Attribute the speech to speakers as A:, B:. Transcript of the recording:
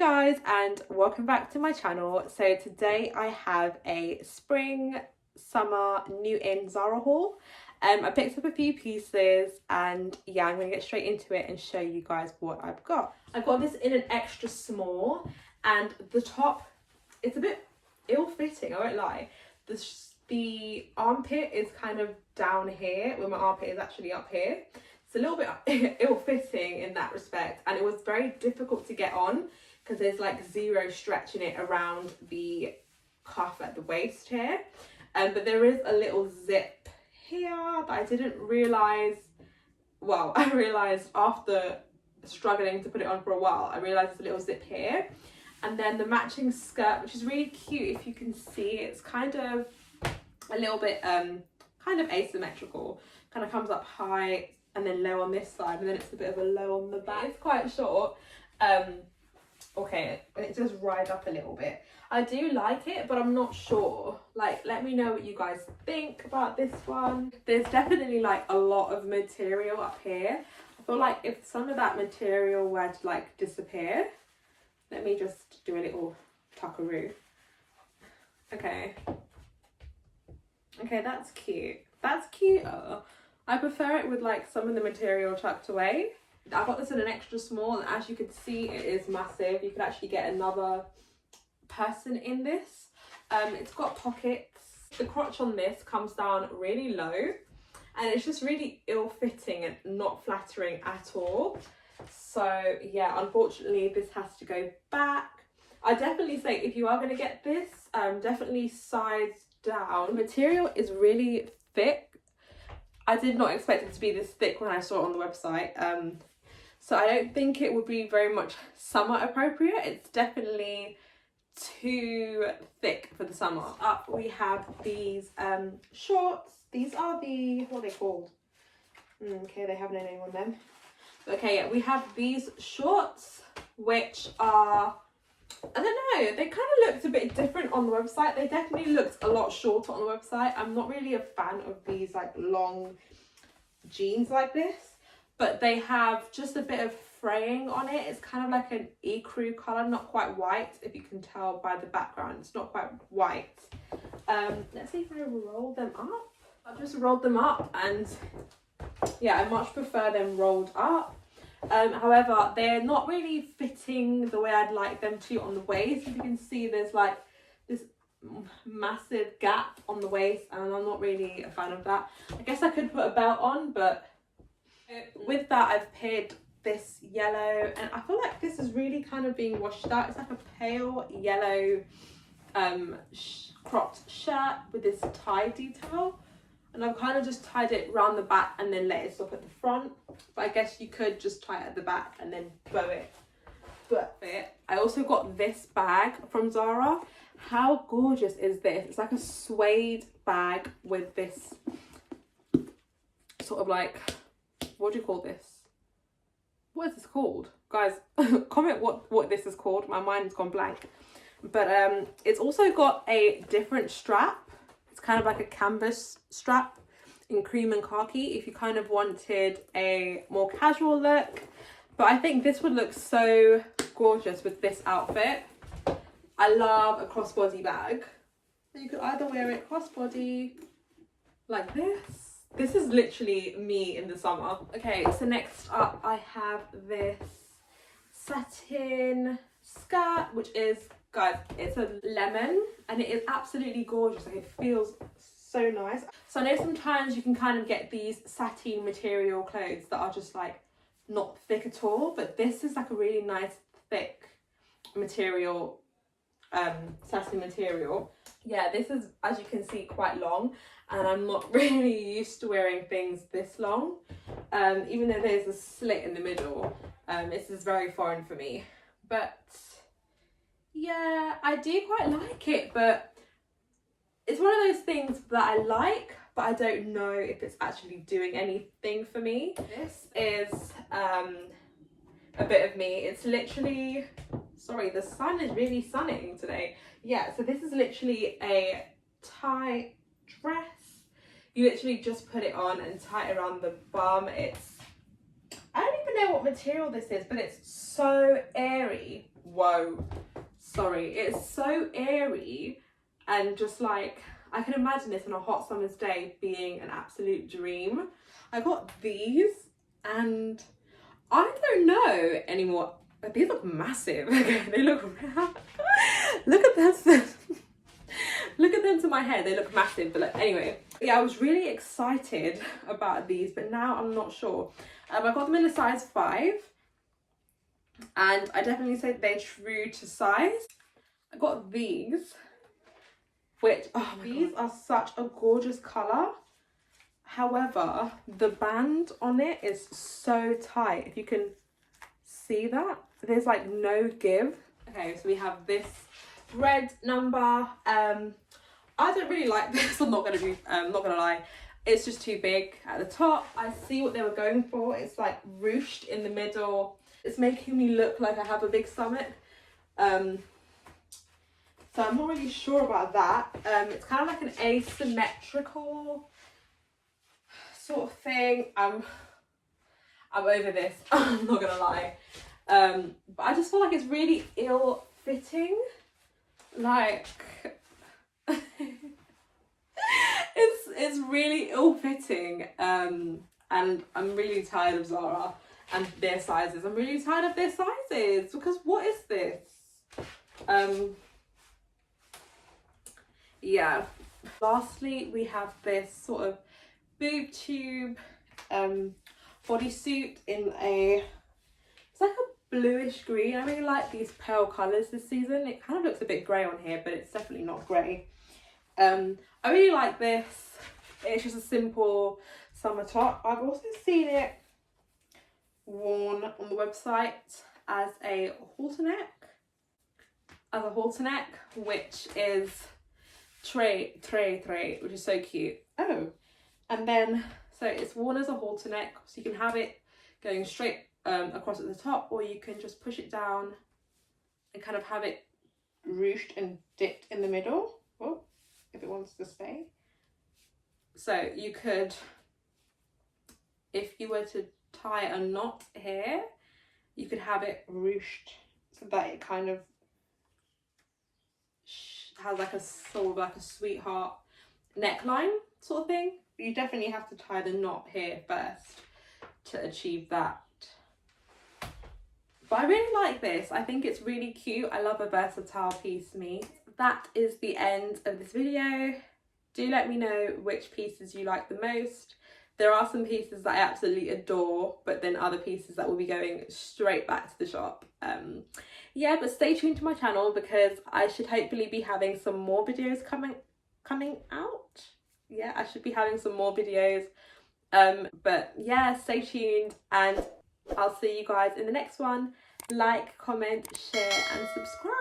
A: guys, and welcome back to my channel. So today I have a spring summer new in Zara haul. I picked up a few pieces and yeah, I'm gonna get straight into it and show you guys what I've got. I've got this in an extra small, and the top, it's a bit ill-fitting, I won't lie. The armpit is kind of down here where my armpit is actually up here. It's a little bit ill-fitting in that respect, and it was very difficult to get on because there's like zero stretching it around the cuff at the waist here. But there is a little zip here that I didn't realise. Well, I realised after struggling to put it on for a while, I realised there's a little zip here. And then the matching skirt, which is really cute if you can see, it's kind of a little bit kind of asymmetrical. Kind of comes up high and then low on this side, and then it's a bit of a low on the back. It's quite short. Okay, and it does ride up a little bit. I do like it, but I'm not sure. Like, let me know what you guys think about this one. There's definitely like a lot of material up here. I feel like if some of that material were to like disappear, let me just do a little tuckaroo. Okay, that's cute. That's cuter. I prefer it with like some of the material tucked away. I got this in an extra small, and as you can see, it is massive. You could actually get another person in this. It's got pockets. The crotch on this comes down really low, and it's just really ill-fitting and not flattering at all. So yeah, unfortunately this has to go back. I definitely say if you are going to get this, definitely size down. The material is really thick. I did not expect it to be this thick when I saw it on the website. So I don't think it would be very much summer appropriate. It's definitely too thick for the summer. Up we have these shorts. These are the, what are they called? Okay, they have no name on them. Okay, yeah, we have these shorts, which are, I don't know, they kind of looked a bit different on the website. They definitely looked a lot shorter on the website. I'm not really a fan of these like long jeans like this, but they have just a bit of fraying on it. It's kind of like an ecru colour, not quite white, if you can tell by the background. It's not quite white. Let's see if I roll them up. I've just rolled them up, and yeah, I much prefer them rolled up. However, they're not really fitting the way I'd like them to on the waist. As you can see, there's like this massive gap on the waist, and I'm not really a fan of that. I guess I could put a belt on, but with that I've paired this yellow, and I feel like this is really kind of being washed out. It's like a pale yellow cropped shirt with this tie detail, and I've kind of just tied it round the back and then let it stop at the front. But I guess you could just tie it at the back and then bow it. But I also got this bag from Zara. How gorgeous is this? It's like a suede bag with this sort of like, what do you call this? What is this called? Guys, comment what this is called. My mind's gone blank. But it's also got a different strap. It's kind of like a canvas strap in cream and khaki if you kind of wanted a more casual look. But I think this would look so gorgeous with this outfit. I love a crossbody bag. You could either wear it crossbody like this. This is literally me in the summer. Okay, so next up I have this satin skirt, which is, guys, it's a lemon, and it is absolutely gorgeous. Like, it feels so nice. So I know sometimes you can kind of get these satin material clothes that are just like not thick at all, but this is like a really nice thick material, satin material. Yeah, this is, as you can see, quite long, and I'm not really used to wearing things this long. Even though there's a slit in the middle, this is very foreign for me. But yeah, I do quite like it, but it's one of those things that I like, but I don't know if it's actually doing anything for me. This is a bit of me. It's literally, sorry, the sun is really sunning today. Yeah, so this is literally a tie dress. You literally just put it on and tie it around the bum. It's, I don't even know what material this is, but it's so airy. whoa, sorry, it's so airy and just like, I can imagine this on a hot summer's day being an absolute dream. I got these and I don't know anymore. These look massive. Okay, they look look at them. Look at them to my hair. They look massive. But like, anyway, yeah, I was really excited about these, but now I'm not sure. I got them in a size 5, and I definitely say they're true to size. I got these, which these are such a gorgeous color. However, the band on it is so tight. If you can see that, there's like no give. Okay, so we have this red number. I don't really like this. I'm not gonna lie. It's just too big at the top. I see what they were going for. It's like ruched in the middle. It's making me look like I have a big stomach. So I'm not really sure about that. It's kind of like an asymmetrical sort of thing. I'm over this. I'm not gonna lie. But I just feel like it's really ill-fitting. Like it's really ill-fitting. And I'm really tired of Zara and their sizes. I'm really tired of their sizes because what is this? Yeah. Lastly, we have this sort of boob tube bodysuit in it's like a bluish green. I really like these pale colours this season. It kind of looks a bit grey on here, but it's definitely not grey. I really like this. It's just a simple summer top. I've also seen it worn on the website as a halter neck, which is tray, which is so cute. Oh, and then so it's worn as a halter neck, so you can have it going straight across at the top, or you can just push it down and kind of have it ruched and dipped in the middle. Oh, if it wants to stay. So you could, if you were to tie a knot here, you could have it ruched so that it kind of has like a sort of like a sweetheart neckline sort of thing. But you definitely have to tie the knot here first to achieve that. But I really like this. I think it's really cute. I love a versatile piece, me. That is the end of this video. Do let me know which pieces you like the most. There are some pieces that I absolutely adore, but then other pieces that will be going straight back to the shop. Yeah, but stay tuned to my channel because I should hopefully be having some more videos coming out. Yeah, I should be having some more videos. But yeah, stay tuned and I'll see you guys in the next one. Like, comment, share and subscribe.